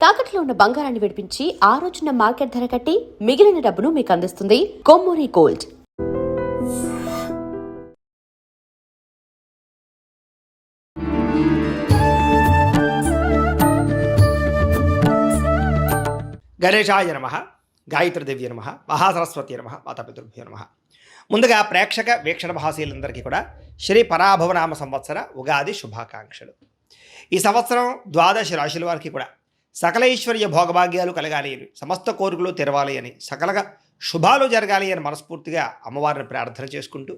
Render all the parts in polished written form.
తాకట్లో ఉన్న బంగారాన్ని విడిపించి ఆ రోజున మార్కెట్ ధర కట్టి మిగిలిన డబ్బును మీకు అందిస్తుంది కొమ్మూరి గోల్డ్. గణేశాయ నమః, గాయత్రీదేవి నమః, మహాసరస్వతి నమః, మాతాపితృభ్యో నమః. ముందుగా ప్రేక్షక వీక్షణ భాషలందరికీ కూడా శ్రీ పరాభవనామ సంవత్సర ఉగాది శుభాకాంక్షలు. ఈ సంవత్సరం ద్వాదశ రాశుల వారికి కూడా సకల ఐశ్వర్య భోగభాగ్యాలు కలగాలి అని, సమస్త కోరికలు తెరవాలి అని, సకలగా శుభాలు జరగాలి అని మనస్ఫూర్తిగా అమ్మవారిని ప్రార్థన చేసుకుంటూ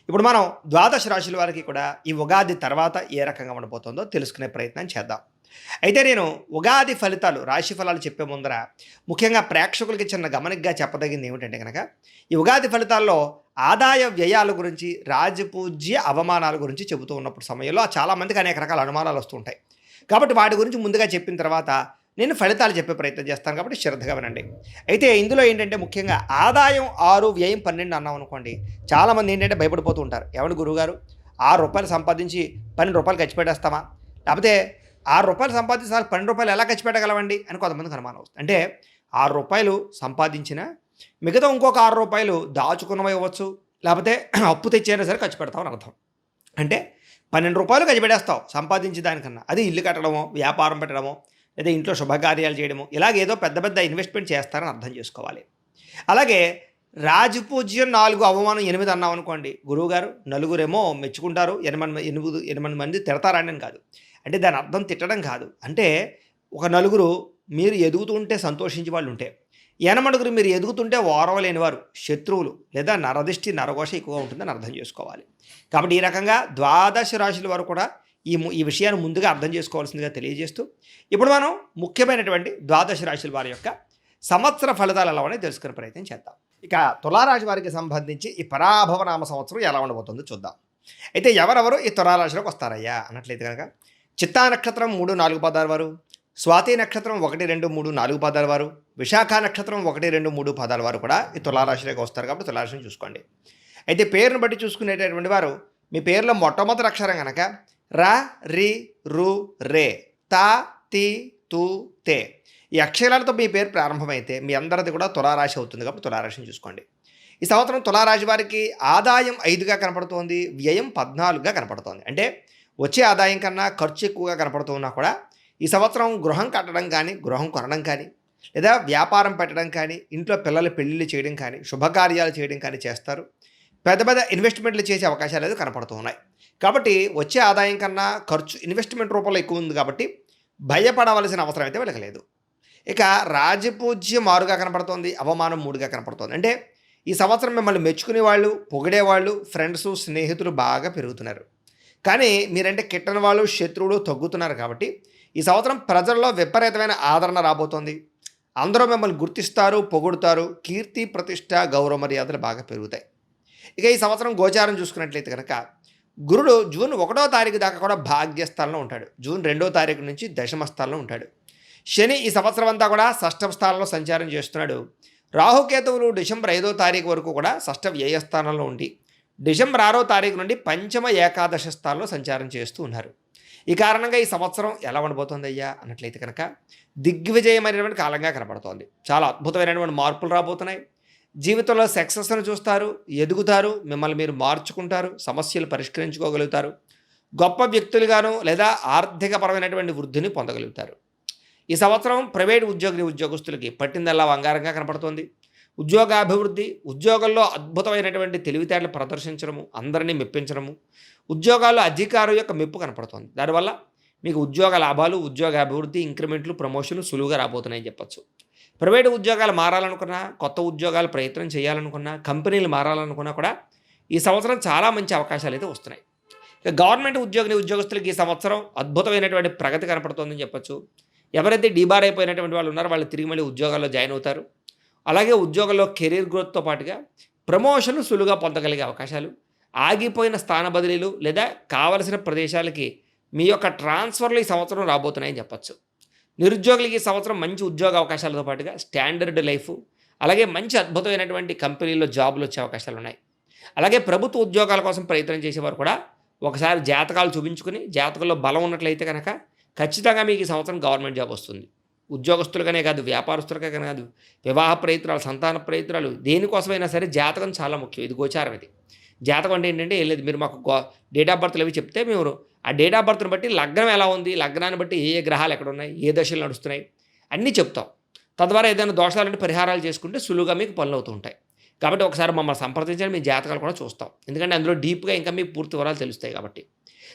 ఇప్పుడు మనం ద్వాదశ రాశుల వారికి కూడా ఈ ఉగాది తర్వాత ఏ రకంగా ఉండబోతుందో తెలుసుకునే ప్రయత్నం చేద్దాం. అయితే నేను ఉగాది ఫలితాలు, రాశి ఫలాలు చెప్పే ముందర ముఖ్యంగా ప్రేక్షకులకి చిన్న గమనికగా చెప్పదగింది ఏమిటంటే కనుక, ఈ ఉగాది ఫలితాల్లో ఆదాయ వ్యయాల గురించి, రాజపూజ్య అవమానాల గురించి చెబుతూ ఉన్నప్పుడు సమయంలో చాలామందికి అనేక రకాల అనుమానాలు వస్తూ ఉంటాయి. కాబట్టి వాటి గురించి ముందుగా చెప్పిన తర్వాత నేను ఫలితాలు చెప్పే ప్రయత్నం చేస్తాను, కాబట్టి శ్రద్ధగా వినండి. అయితే ఇందులో ఏంటంటే ముఖ్యంగా ఆదాయం 6, వ్యయం 12 అన్నాం అనుకోండి, చాలామంది ఏంటంటే భయపడిపోతూ ఉంటారు. ఏమంటే గురువుగారు, ₹6 సంపాదించి ₹12 ఖర్చు పెట్టేస్తామా, లేకపోతే ₹6 సంపాదించి ₹12 ఎలా ఖర్చు పెట్టగలవండి అని కొంతమందికి అనుమానం వస్తుంది. అంటే ₹6 సంపాదించిన మిగతా ఇంకొక ₹6 దాచుకున్నవి ఇవ్వచ్చు, లేకపోతే అప్పు తెచ్చైనా సరే ఖర్చు పెడతామని అర్థం. అంటే ₹12 ఖర్చు పెట్టేస్తావు సంపాదించి దానికన్నా. అది ఇల్లు కట్టడమో, వ్యాపారం పెట్టడమో, లేదా ఇంట్లో శుభకార్యాలు చేయడమో, ఇలాగేదో పెద్ద పెద్ద ఇన్వెస్ట్మెంట్ చేస్తారని అర్థం చేసుకోవాలి. అలాగే రాజపూజ్యం 4, అవమానం 8 అన్నాం అనుకోండి, గురువుగారు నలుగురేమో మెచ్చుకుంటారు, 8 మంది తిడతారని కాదు. అంటే దాని అర్థం తిట్టడం కాదు. అంటే ఒక నలుగురు మీరు ఎదుగుతుంటే సంతోషించే వాళ్ళు ఉంటే, 8 మీరు ఎదుగుతుంటే ఓర్వలేని వారు, శత్రువులు లేదా నరదిష్టి నరఘోష ఎక్కువగా ఉంటుందని అర్థం చేసుకోవాలి. కాబట్టి ఈ రకంగా ద్వాదశ రాశుల వారు కూడా ఈ విషయాన్ని ముందుగా అర్థం చేసుకోవాల్సిందిగా తెలియజేస్తూ ఇప్పుడు మనం ముఖ్యమైనటువంటి ద్వాదశ రాశుల వారి యొక్క సంవత్సర ఫలితాలు ఎలా ఉన్నాయో తెలుసుకునే ప్రయత్నం చేద్దాం. ఇక తులారాశి వారికి సంబంధించి ఈ పరాభవనామ సంవత్సరం ఎలా ఉండబోతుందో చూద్దాం. అయితే ఎవరెవరు ఈ తులారాశిలోకి వస్తారయ్యా అన్నట్లయితే కనుక, చిత్తా నక్షత్రం 3, 4 పాదాల వారు, స్వాతి నక్షత్రం 1, 2, 3, 4 పాదాల వారు, విశాఖ నక్షత్రం 1, 2, 3 పాదాల వారు కూడా ఈ తులారాశిలోకి వస్తారు. కాబట్టి తులారాశిని చూసుకోండి. అయితే పేరును బట్టి చూసుకునేటటువంటి వారు, మీ పేరులో మొట్టమొదటి అక్షరం కనుక ర, రి, రు, రే, తా, తి, తు, తే ఈ అక్షరాలతో మీ పేరు ప్రారంభమైతే మీ అందరిది కూడా తులారాశి అవుతుంది. కాబట్టి తులారాశిని చూసుకోండి. ఈ సంవత్సరం తులారాశి వారికి ఆదాయం 5గా కనపడుతోంది, వ్యయం 14గా కనపడుతోంది. అంటే వచ్చే ఆదాయం కన్నా ఖర్చు ఎక్కువగా కనపడుతున్నా కూడా ఈ సంవత్సరం గృహం కట్టడం కానీ, గృహం కొనడం కానీ, లేదా వ్యాపారం పెట్టడం కానీ, ఇంట్లో పిల్లల పెళ్ళిళ్ళు చేయడం కానీ, శుభకార్యాలు చేయడం కానీ చేస్తారు. పెద్ద పెద్ద ఇన్వెస్ట్మెంట్లు చేసే అవకాశాలు అయితే కనపడుతూ ఉన్నాయి. కాబట్టి వచ్చే ఆదాయం కన్నా ఖర్చు ఇన్వెస్ట్మెంట్ రూపంలో ఎక్కువ ఉంది. కాబట్టి భయపడవలసిన అవసరం అయితే వీళ్ళకి లేదు. ఇక రాజపూజ్యం 6గా కనపడుతోంది, అవమానం 3గా కనపడుతోంది. అంటే ఈ సంవత్సరం మిమ్మల్ని మెచ్చుకునే వాళ్ళు, పొగిడేవాళ్ళు, ఫ్రెండ్స్, స్నేహితులు బాగా పెరుగుతున్నారు. కానీ మీరంటే కిట్టని వాళ్ళు, శత్రువులు తగ్గుతున్నారు. కాబట్టి ఈ సంవత్సరం ప్రజల్లో విపరీతమైన ఆదరణ రాబోతోంది. అందరూ మిమ్మల్ని గుర్తిస్తారు, పొగుడుతారు. కీర్తి, ప్రతిష్ట, గౌరవ మర్యాదలు బాగా పెరుగుతాయి. ఇక ఈ సంవత్సరం గోచారం చూసుకున్నట్లయితే కనుక, గురుడు జూన్ 1వ తారీఖు దాకా కూడా భాగ్యస్థానంలో ఉంటాడు. జూన్ 2వ తారీఖు నుంచి దశమ స్థానంలో ఉంటాడు. శని ఈ సంవత్సరం అంతా కూడా షష్ఠమ స్థానంలో సంచారం చేస్తున్నాడు. రాహుకేతువులు డిసెంబర్ 5వ తారీఖు వరకు కూడా షష్ఠ వ్యయస్థానంలో ఉండి, డిసెంబర్ 6వ తారీఖు నుండి పంచమ ఏకాదశ స్థానంలో సంచారం చేస్తూ ఉన్నారు. ఈ కారణంగా ఈ సంవత్సరం ఎలా ఉండబోతోంది అయ్యా అన్నట్లయితే కనుక, దిగ్విజయమైనటువంటి కాలంగా కనబడుతోంది. చాలా అద్భుతమైనటువంటి మార్పులు రాబోతున్నాయి. జీవితంలో సక్సెస్ను చూస్తారు, ఎదుగుతారు, మిమ్మల్ని మీరు మార్చుకుంటారు, సమస్యలు పరిష్కరించుకోగలుగుతారు, గొప్ప వ్యక్తులుగాను లేదా ఆర్థికపరమైనటువంటి వృద్ధిని పొందగలుగుతారు. ఈ సంవత్సరం ప్రైవేట్ ఉద్యోగస్తులకి పట్టిందల్లా బంగారంగా కనపడుతోంది. ఉద్యోగాభివృద్ధి, ఉద్యోగంలో అద్భుతమైనటువంటి తెలివితేటలు ప్రదర్శించడము, అందరినీ మెప్పించడము, ఉద్యోగాల్లో అధికారుల యొక్క మెప్పు కనపడుతోంది. దానివల్ల మీకు ఉద్యోగ లాభాలు, ఉద్యోగాభివృద్ధి, ఇంక్రిమెంట్లు, ప్రమోషన్లు సులువుగా రాబోతున్నాయని చెప్పచ్చు. ప్రైవేటు ఉద్యోగాలు మారాలనుకున్నా, కొత్త ఉద్యోగాలు ప్రయత్నం చేయాలనుకున్నా, కంపెనీలు మారాలనుకున్నా కూడా ఈ సంవత్సరం చాలా మంచి అవకాశాలు అయితే వస్తున్నాయి. ఇక గవర్నమెంట్ ఉద్యోగస్తులకి ఈ సంవత్సరం అద్భుతమైనటువంటి ప్రగతి కనపడుతోందని చెప్పచ్చు. ఎవరైతే డీబార్ అయిపోయినటువంటి వాళ్ళు ఉన్నారో వాళ్ళు తిరిగి మళ్ళీ ఉద్యోగాల్లో జాయిన్ అవుతారు. అలాగే ఉద్యోగంలో కెరీర్ గ్రోత్తో పాటుగా ప్రమోషన్లు సులువుగా పొందగలిగే అవకాశాలు, ఆగిపోయిన స్థాన బదిలీలు లేదా కావలసిన ప్రదేశాలకి మీ యొక్క ట్రాన్స్ఫర్లు ఈ సంవత్సరం రాబోతున్నాయని చెప్పచ్చు. నిరుద్యోగులకి ఈ సంవత్సరం మంచి ఉద్యోగ అవకాశాలతో పాటుగా స్టాండర్డ్ లైఫ్, అలాగే మంచి అద్భుతమైనటువంటి కంపెనీల్లో జాబులు వచ్చే అవకాశాలు ఉన్నాయి. అలాగే ప్రభుత్వ ఉద్యోగాల కోసం ప్రయత్నం చేసేవారు కూడా ఒకసారి జాతకాలు చూపించుకుని, జాతకంలో బలం ఉన్నట్లయితే కనుక ఖచ్చితంగా మీకు ఈ సంవత్సరం గవర్నమెంట్ జాబ్ వస్తుంది. ఉద్యోగస్తులుగానే కాదు, వ్యాపారస్తులుగా కాదు, వివాహ ప్రయత్నాలు, సంతాన ప్రయత్నాలు దేనికోసమైనా సరే జాతకం చాలా ముఖ్యం. ఇది గోచారం ఇది. జాతకం అంటే ఏంటంటే ఏం లేదు, మీరు మాకు డేట్ ఆఫ్ బర్త్లు అవి చెప్తే మేము ఆ డేట్ ఆఫ్ బర్త్ని బట్టి లగ్నం ఎలా ఉంది, లగ్నాన్ని బట్టి ఏ ఏ గ్రహాలు ఎక్కడ ఉన్నాయి, ఏ దశలు నడుస్తున్నాయి అన్నీ చెప్తాం. తద్వారా ఏదైనా దోషాలంటే పరిహారాలు చేసుకుంటే సులువుగా మీకు పనులు అవుతూ ఉంటాయి. కాబట్టి ఒకసారి మమ్మల్ని సంప్రదించండి, మీ జాతకాలు కూడా చూస్తాం. ఎందుకంటే అందులో డీప్గా ఇంకా మీకు పూర్తి వివరాలు తెలుస్తాయి కాబట్టి.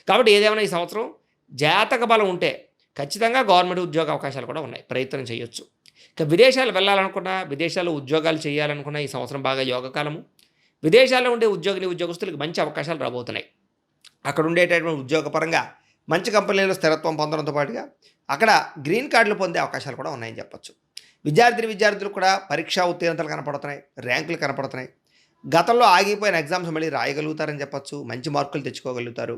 కాబట్టి ఏదేమైనా ఈ సంవత్సరం జాతక బలం ఉంటే ఖచ్చితంగా గవర్నమెంట్ ఉద్యోగ అవకాశాలు కూడా ఉన్నాయి, ప్రయత్నం చేయొచ్చు. ఇక విదేశాలు వెళ్ళాలనుకున్నా, విదేశాల్లో ఉద్యోగాలు చేయాలనుకున్నా ఈ సంవత్సరం బాగా యోగకాలము. విదేశాల్లో ఉండే ఉద్యోగస్తులకు మంచి అవకాశాలు రాబోతున్నాయి. అక్కడ ఉండేటటువంటి ఉద్యోగపరంగా మంచి కంపెనీలో స్థిరత్వం పొందడంతో పాటుగా అక్కడ గ్రీన్ కార్డులు పొందే అవకాశాలు కూడా ఉన్నాయని చెప్పొచ్చు. విద్యార్థులు కూడా పరీక్షా ఉత్తీర్ణతలు కనపడుతున్నాయి, ర్యాంకులు కనపడుతున్నాయి. గతంలో ఆగిపోయిన ఎగ్జామ్స్ మళ్ళీ రాయగలుగుతారని చెప్పొచ్చు, మంచి మార్కులు తెచ్చుకోగలుగుతారు.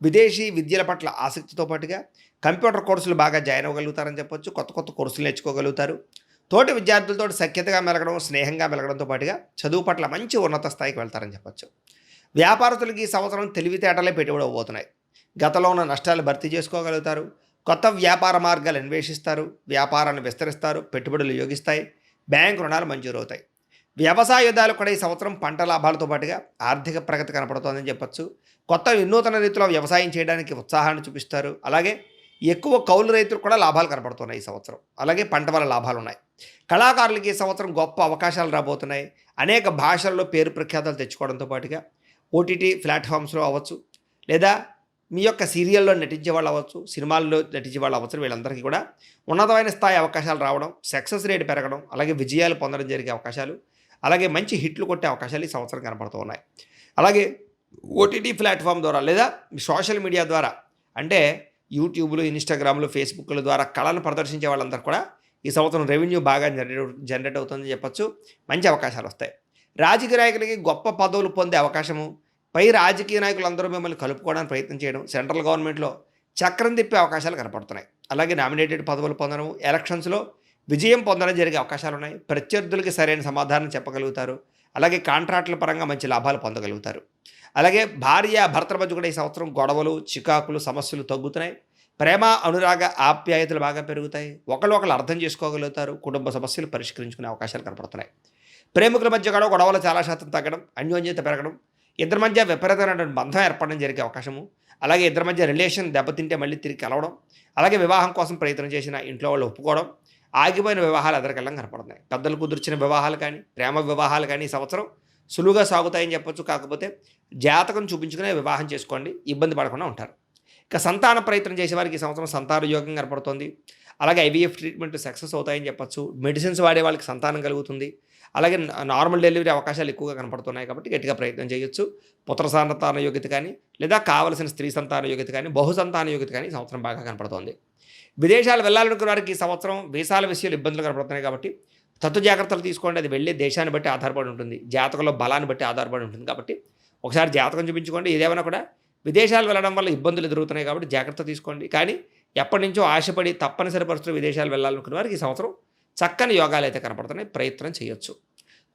విదేశీ విద్యల పట్ల ఆసక్తితో పాటుగా కంప్యూటర్ కోర్సులు బాగా జాయిన్ అవ్వగలుగుతారని చెప్పొచ్చు, కొత్త కోర్సులు నేర్చుకోగలుగుతారు. తోటి విద్యార్థులతో సఖ్యతగా మెలగడం, స్నేహంగా మెలగడంతో పాటుగా చదువు పట్ల మంచి ఉన్నత స్థాయికి వెళ్తారని చెప్పొచ్చు. వ్యాపారస్తులకి ఈ సంవత్సరం తెలివితేటలే పెట్టుబడి అవ్వబోతున్నాయి. గతంలో ఉన్న నష్టాలు భర్తీ చేసుకోగలుగుతారు. కొత్త వ్యాపార మార్గాలు అన్వేషిస్తారు, వ్యాపారాన్ని విస్తరిస్తారు, పెట్టుబడులు యోగిస్తాయి, బ్యాంకు రుణాలు మంజూరవుతాయి. వ్యవసాయదారులు కూడా ఈ సంవత్సరం పంట లాభాలతో పాటుగా ఆర్థిక ప్రగతి కనపడుతోందని చెప్పొచ్చు. కొత్త వినూతన రీతిలో వ్యవసాయం చేయడానికి ఉత్సాహాన్ని చూపిస్తారు. అలాగే ఎక్కువ కౌలు రైతులు కూడా లాభాలు కనపడుతున్నాయి ఈ సంవత్సరం. అలాగే పంట వల్ల లాభాలు ఉన్నాయి. కళాకారులకి ఈ సంవత్సరం గొప్ప అవకాశాలు రాబోతున్నాయి. అనేక భాషల్లో పేరు ప్రఖ్యాతలు తెచ్చుకోవడంతో పాటుగా ఓటీటీ ప్లాట్ఫామ్స్లో అవ్వచ్చు, లేదా మీ యొక్క సీరియల్లో నటించే వాళ్ళు అవ్వచ్చు, సినిమాల్లో నటించే వాళ్ళు అవ్వచ్చు, వీళ్ళందరికీ కూడా ఉన్నతమైన స్థాయి అవకాశాలు రావడం, సక్సెస్ రేట్ పెరగడం, అలాగే విజయాలు పొందడం జరిగే అవకాశాలు, అలాగే మంచి హిట్లు కొట్టే అవకాశాలు ఈ సంవత్సరం కనపడుతూ ఉన్నాయి. అలాగే ఓటీటీ ప్లాట్ఫామ్ ద్వారా లేదా సోషల్ మీడియా ద్వారా, అంటే యూట్యూబ్లు, ఇన్స్టాగ్రామ్లు, ఫేస్బుక్ల ద్వారా కళను ప్రదర్శించే వాళ్ళందరూ కూడా ఈ సంవత్సరం రెవెన్యూ బాగా జనరేట్ అవుతుందని చెప్పచ్చు. మంచి అవకాశాలు వస్తాయి. రాజకీయ నాయకులకి గొప్ప పదవులు పొందే అవకాశము, పై రాజకీయ నాయకులందరూ మిమ్మల్ని కలుపుకోవడానికి ప్రయత్నం చేయడం, సెంట్రల్ గవర్నమెంట్లో చక్రం తిప్పే అవకాశాలు కనపడుతున్నాయి. అలాగే నామినేటెడ్ పదవులు పొందడం, ఎలక్షన్స్లో విజయం పొందడం జరిగే అవకాశాలు ఉన్నాయి. ప్రత్యర్థులకి సరైన సమాధానం చెప్పగలుగుతారు. అలాగే కాంట్రాక్టుల పరంగా మంచి లాభాలు పొందగలుగుతారు. అలాగే భార్య భర్తల మధ్య కూడా ఈ సంవత్సరం గొడవలు, చికాకులు, సమస్యలు తగ్గుతున్నాయి. ప్రేమ, అనురాగ, ఆప్యాయతలు బాగా పెరుగుతాయి. ఒకళ్ళు అర్థం చేసుకోగలుగుతారు. కుటుంబ సమస్యలు పరిష్కరించుకునే అవకాశాలు కనపడుతున్నాయి. ప్రేమికుల మధ్య కూడా గొడవలు చాలా శాతం తగ్గడం, అన్యోన్యత పెరగడం, ఇద్దరి మధ్య విపరీతమైనటువంటి బంధం ఏర్పడడం జరిగే అవకాశము. అలాగే ఇద్దరి మధ్య రిలేషన్ దెబ్బతింటే మళ్ళీ తిరిగి కలవడం, అలాగే వివాహం కోసం ప్రయత్నం చేసిన ఇంట్లో వాళ్ళు ఒప్పుకోవడం, ఆగిపోయిన వివాహాలు ఎదరికెళ్ళం కనపడుతున్నాయి. పెద్దలు కుదిర్చిన వివాహాలు కానీ, ప్రేమ వివాహాలు కానీ ఈ సంవత్సరం సులువుగా సాగుతాయని చెప్పొచ్చు. కాకపోతే జాతకం చూపించుకునే వివాహం చేసుకోండి, ఇబ్బంది పడకుండా ఉంటారు. ఇక సంతాన ప్రయత్నం చేసేవారికి ఈ సంవత్సరం సంతాన యోగం కనపడుతుంది. అలాగే ఐవీఎఫ్ ట్రీట్మెంట్ సక్సెస్ అవుతాయని చెప్పొచ్చు. మెడిసిన్స్ వాడే వాళ్ళకి సంతానం కలుగుతుంది. అలాగే నార్మల్ డెలివరీ అవకాశాలు ఎక్కువగా కనపడుతున్నాయి కాబట్టి గట్టిగా ప్రయత్నం చేయొచ్చు. పుత్ర సంతాన యోగ్యత కానీ, లేదా కావలసిన స్త్రీ సంతాన యోగ్యత కానీ, బహు సంతాన యోగ్యత కానీ ఈ సంవత్సరం బాగా కనపడుతుంది. విదేశాలు వెళ్ళాలనుకున్న వారికి ఈ సంవత్సరం వీసాల విషయాలు ఇబ్బందులు కనపడుతున్నాయి కాబట్టి తత్తు జాగ్రత్తలు తీసుకోండి. అది వెళ్ళే దేశాన్ని బట్టి ఆధారపడి ఉంటుంది, జాతకంలో బలాన్ని బట్టి ఆధారపడి ఉంటుంది. కాబట్టి ఒకసారి జాతకం చూపించుకోండి. ఏదేమైనా కూడా విదేశాలు వెళ్ళడం వల్ల ఇబ్బందులు ఎదురవుతున్నాయి కాబట్టి జాగ్రత్త తీసుకోండి. కానీ ఎప్పటి నుంచో ఆశపడి తప్పనిసరి పరిస్థితులు విదేశాలు వెళ్ళాలనుకున్న వారికి ఈ సంవత్సరం చక్కని యోగాలు అయితే కనపడుతున్నాయి, ప్రయత్నం చేయొచ్చు.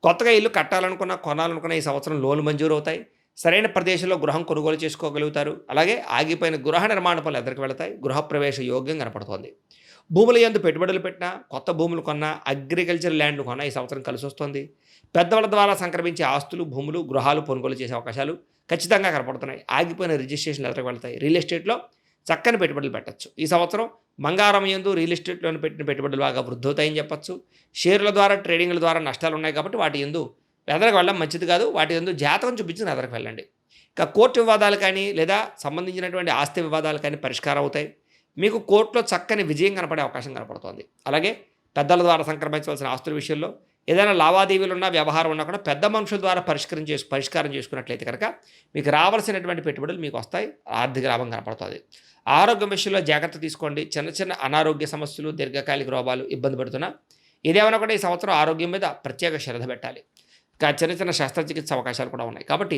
కొత్తగా ఇల్లు కట్టాలనుకున్నా, కొనాలనుకున్న ఈ సంవత్సరం లోన్లు మంజూరు అవుతాయి. సరైన ప్రదేశంలో గృహం కొనుగోలు చేసుకోగలుగుతారు. అలాగే ఆగిపోయిన గృహ నిర్మాణ పనులు ఎదురుకు వెళతాయి. గృహప్రవేశ యోగ్యం కనపడుతోంది. భూముల యందు పెట్టుబడులు పెట్టినా, కొత్త భూములు కొన్నా, అగ్రికల్చర్ ల్యాండ్లు కొన్నా ఈ సంవత్సరం కలిసి వస్తుంది. పెద్దవాళ్ళ ద్వారా సంక్రమించే ఆస్తులు, భూములు, గృహాలు కొనుగోలు చేసే అవకాశాలు ఖచ్చితంగా కనపడుతున్నాయి. ఆగిపోయిన రిజిస్ట్రేషన్లు ఎదురుకు వెళతాయి. రియల్ ఎస్టేట్లో చక్కని పెట్టుబడులు పెట్టచ్చు. ఈ సంవత్సరం బంగారం యందు, రియల్ ఎస్టేట్లోని పెట్టిన పెట్టుబడులు బాగా వృద్ధి అవుతాయని చెప్పచ్చు. షేర్ల ద్వారా, ట్రేడింగ్ల ద్వారా నష్టాలు ఉన్నాయి కాబట్టి వాటి యందు ఎదరకు వెళ్ళడం మంచిది కాదు. వాటి యందు జాతకం చూపించుకుని ఎదరకు వెళ్ళండి. ఇక కోర్టు వివాదాలు కానీ, లేదా సంబంధించినటువంటి ఆస్తి వివాదాలు కానీ పరిష్కారం అవుతాయి. మీకు కోర్టులో చక్కని విజయం కనపడే అవకాశం కనపడుతోంది. అలాగే పెద్దల ద్వారా సంక్రమించవలసిన ఆస్తుల విషయంలో ఏదైనా లావాదేవీలు ఉన్నా, వ్యవహారం ఉన్నా కూడా పెద్ద మనుషుల ద్వారా పరిష్కారం చేసుకున్నట్లయితే కనుక మీకు రావాల్సినటువంటి పెట్టుబడులు మీకు వస్తాయి, ఆర్థిక లాభం కనపడుతుంది. ఆరోగ్యం విషయంలో జాగ్రత్త తీసుకోండి. చిన్న అనారోగ్య సమస్యలు, దీర్ఘకాలిక రోగాలు ఇబ్బంది పడుతున్నా ఇదేమైనా కూడా ఈ సంవత్సరం ఆరోగ్యం మీద ప్రత్యేక శ్రద్ధ పెట్టాలి. ఇంకా చిన్న శస్త్రచికిత్స అవకాశాలు కూడా ఉన్నాయి కాబట్టి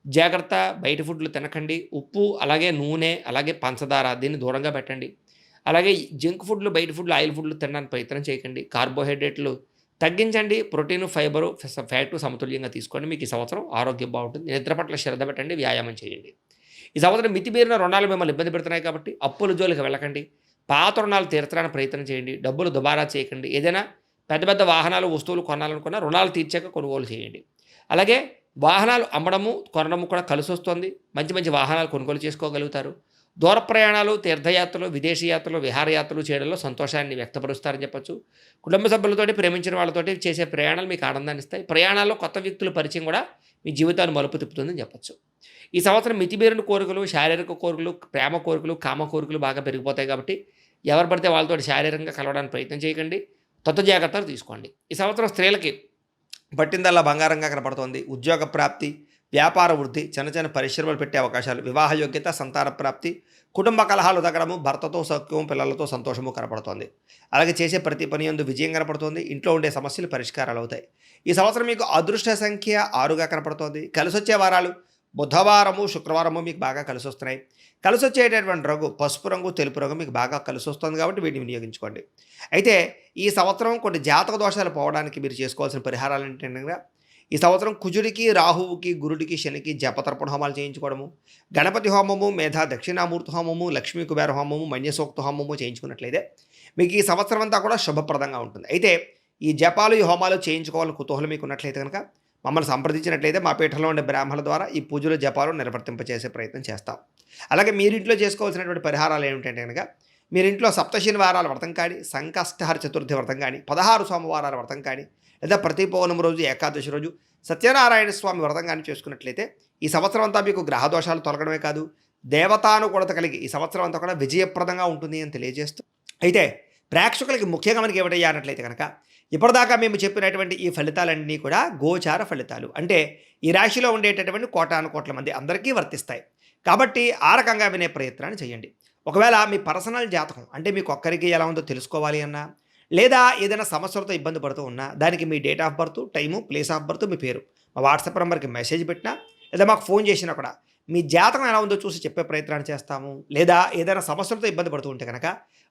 జాగ్రత్త. బయట ఫుడ్లు తినకండి. ఉప్పు, అలాగే నూనె, అలాగే పంచదార దీన్ని దూరంగా పెట్టండి. అలాగే జంక్ ఫుడ్లు, బయట ఫుడ్లు, ఆయిల్ ఫుడ్లు తినడానికి ప్రయత్నం చేయకండి. కార్బోహైడ్రేట్లు తగ్గించండి. ప్రోటీను, ఫైబరు, ఫ్యాటు సమతుల్యంగా తీసుకోండి. మీకు ఈ సంవత్సరం ఆరోగ్యం బాగుంటుంది. నిద్ర పట్ల శ్రద్ధ పెట్టండి, వ్యాయామం చేయండి. ఈ సంవత్సరం మితిమీరిన రుణాలు మిమ్మల్ని ఇబ్బంది పెడుతున్నాయి కాబట్టి అప్పుల జోలికి వెళ్ళకండి. పాత రుణాలు తీర్చడానికి ప్రయత్నం చేయండి. డబ్బులు దుబారా చేయకండి. ఏదైనా పెద్ద పెద్ద వాహనాలు వస్తువులు కొనాలనుకున్న రుణాలు తీర్చాక కొనుగోలు చేయండి. అలాగే వాహనాలు అమ్మడము కొనడము కూడా కలిసి వస్తుంది. మంచి మంచి వాహనాలు కొనుగోలు చేసుకోగలుగుతారు. దూర ప్రయాణాలు, తీర్థయాత్రలు, విదేశీ యాత్రలు, విహారయాత్రలు చేయడంలో సంతోషాన్ని వ్యక్తపరుస్తారని చెప్పచ్చు. కుటుంబ సభ్యులతోటి, ప్రేమించిన వాళ్ళతోటి చేసే ప్రయాణాలు మీకు ఆనందాన్ని ఇస్తాయి. ప్రయాణాల్లో కొత్త వ్యక్తుల పరిచయం కూడా మీ జీవితాన్ని మలుపు తిప్పుతుందని చెప్పచ్చు. ఈ సంవత్సరం మితిమీరిన కోరికలు, శారీరక కోరికలు, ప్రేమ కోరికలు, కామ కోరికలు బాగా పెరిగిపోతాయి కాబట్టి ఎవరు పడితే వాళ్ళతో శారీరకంగా కలవడానికి ప్రయత్నం చేయకండి. కొత్త జాగ్రత్తలు తీసుకోండి. ఈ సంవత్సరం స్త్రీలకి పట్టిందల్లా బంగారంగా కనపడుతోంది. ఉద్యోగ ప్రాప్తి, వ్యాపార వృద్ధి, చిన్న చిన్న పరిశ్రమలు పెట్టే అవకాశాలు, వివాహ యోగ్యత, సంతాన ప్రాప్తి, కుటుంబ కలహాలు తగ్గడము, భర్తతో సౌఖ్యం, పిల్లలతో సంతోషము కనపడుతోంది. అలాగే చేసే ప్రతి పని యందు విజయం కనపడుతోంది. ఇంట్లో ఉండే సమస్యలు పరిష్కారాలు అవుతాయి. ఈ సంవత్సరం మీకు అదృష్ట సంఖ్య 6గా కనపడుతోంది. కలిసొచ్చే వారాలు బుధవారము, శుక్రవారము మీకు బాగా కలిసి వస్తున్నాయి. కలిసి వచ్చేటటువంటి రంగు పసుపు రంగు, తెలుపు రంగు మీకు బాగా కలిసి వస్తుంది కాబట్టి వీటిని వినియోగించుకోండి. అయితే ఈ సంవత్సరం కొన్ని జాతక దోషాలు పోవడానికి మీరు చేసుకోవాల్సిన పరిహారాలు ఏంటంటే, ఈ సంవత్సరం కుజుడికి, రాహువుకి, గురుడికి, శనికి జపతర్పణ హోమాలు చేయించుకోవడము, గణపతి హోమము, మేధా దక్షిణామూర్తి హోమము, లక్ష్మీ కుబేర హోమము, మన్యసూక్త హోమము చేయించుకున్నట్లయితే మీకు ఈ సంవత్సరం అంతా కూడా శుభప్రదంగా ఉంటుంది. అయితే ఈ జపాలు, ఈ హోమాలు చేయించుకోవాలని కుతూహలం మీకు ఉన్నట్లయితే కనుక మమ్మల్ని సంప్రదించినట్లయితే మా పీఠంలో ఉండే బ్రాహ్మణుల ద్వారా ఈ పూజలు, జపాలు నిర్వర్తింపచేసే ప్రయత్నం చేస్తాం. అలాగే మీరింట్లో చేసుకోవాల్సినటువంటి పరిహారాలు ఏమిటంటే కనుక, మీరింట్లో సప్తశని వారాల వ్రతం కానీ, సంకష్టహర చతుర్థి వ్రతం కానీ, 16 సోమవారాల వ్రతం కానీ, లేదా ప్రతి పౌర్ణమి రోజు, ఏకాదశి రోజు సత్యనారాయణ స్వామి వ్రతం కానీ చేసుకున్నట్లయితే ఈ సంవత్సరం అంతా మీకు గ్రహదోషాలు తొలగడమే కాదు, దేవతానుకూలత కలిగి ఈ సంవత్సరం అంతా కూడా విజయప్రదంగా ఉంటుంది అని తెలియజేస్తూ, అయితే ప్రేక్షకులకి ముఖ్యంగా మనకి ఏమిటయ్యా అన్నట్లయితే కనుక, ఇప్పటిదాకా మేము చెప్పినటువంటి ఈ ఫలితాలన్నీ కూడా గోచార ఫలితాలు. అంటే ఈ రాశిలో ఉండేటటువంటి కోటాను కోట్ల మంది అందరికీ వర్తిస్తాయి. కాబట్టి ఆ రకంగా వినే ప్రయత్నాన్ని చేయండి. ఒకవేళ మీ పర్సనల్ జాతకం అంటే మీకు ఒక్కరికి ఎలా ఉందో తెలుసుకోవాలి అన్నా, లేదా ఏదైనా సమస్యలతో ఇబ్బంది పడుతూ ఉన్నా, దానికి మీ date of birth, time, place of birth, మీ పేరు మా వాట్సాప్ నెంబర్కి మెసేజ్ పెట్టినా, లేదా మాకు ఫోన్ చేసినా కూడా మీ జాతకం ఎలా ఉందో చూసి చెప్పే ప్రయత్నాన్ని చేస్తాము. లేదా ఏదైనా సమస్యలతో ఇబ్బంది పడుతూ ఉంటే కనుక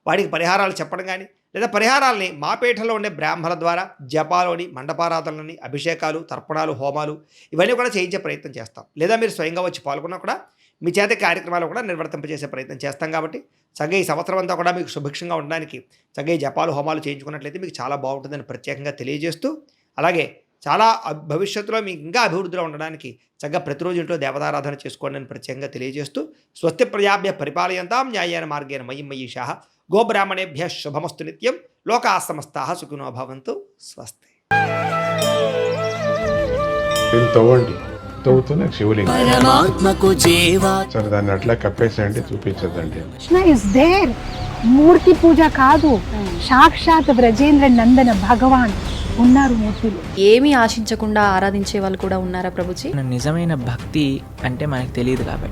వాడికి పరిహారాలు చెప్పడం కానీ, లేదా పరిహారాలని మా పీఠంలో ఉండే బ్రాహ్మణుల ద్వారా జపాలోని, మండపారాధనలని, అభిషేకాలు, తర్పణాలు, హోమాలు ఇవన్నీ కూడా చేయించే ప్రయత్నం చేస్తాం. లేదా మీరు స్వయంగా వచ్చి పాల్గొన్నా కూడా మీ చేత కార్యక్రమాలు కూడా నిర్వర్తింపజేసే ప్రయత్నం చేస్తాం. కాబట్టి చక్కగా ఈ సంవత్సరం అంతా కూడా మీకు సుభిక్షంగా ఉండడానికి చక్కగా ఈ జపాలు, హోమాలు చేయించుకున్నట్లయితే మీకు చాలా బాగుంటుందని ప్రత్యేకంగా తెలియజేస్తూ, అలాగే చాలా భవిష్యత్తులో మీకు ఇంకా అభివృద్ధిలో ఉండడానికి చక్కగా ప్రతిరోజు ఇంట్లో దేవతారాధన చేసుకోండి అని ప్రత్యేకంగా తెలియజేస్తూ, స్వస్తి ప్రజాభ్య పరిపాలయంతాం న్యాయేన మార్గేణ మయి మయీషాః గోబ్రాహ్మణేభ్య శుభమస్తు నిత్యం లోకాః సమస్తాః సుఖినో భవంతు స్వస్తి. దీన్ని తవ్వండి, తవ్వుతూనే శివలింగం. పరమాత్మకు జీవా సరే దాన్ని అట్లా కప్పేసేయండి, చూపించదండి. Krishna is there. మూర్తి పూజ కాదు, సాక్షాత్ బ్రజేంద్ర నందన భగవాన్ ఉన్నారు మూర్తిలో. ఏమీ ఆశించకుండా ఆరాధించే వాళ్ళు కూడా ఉన్నారా ప్రభుజీ? నిజమైన భక్తి అంటే మనకు తెలియదు కాబట్టి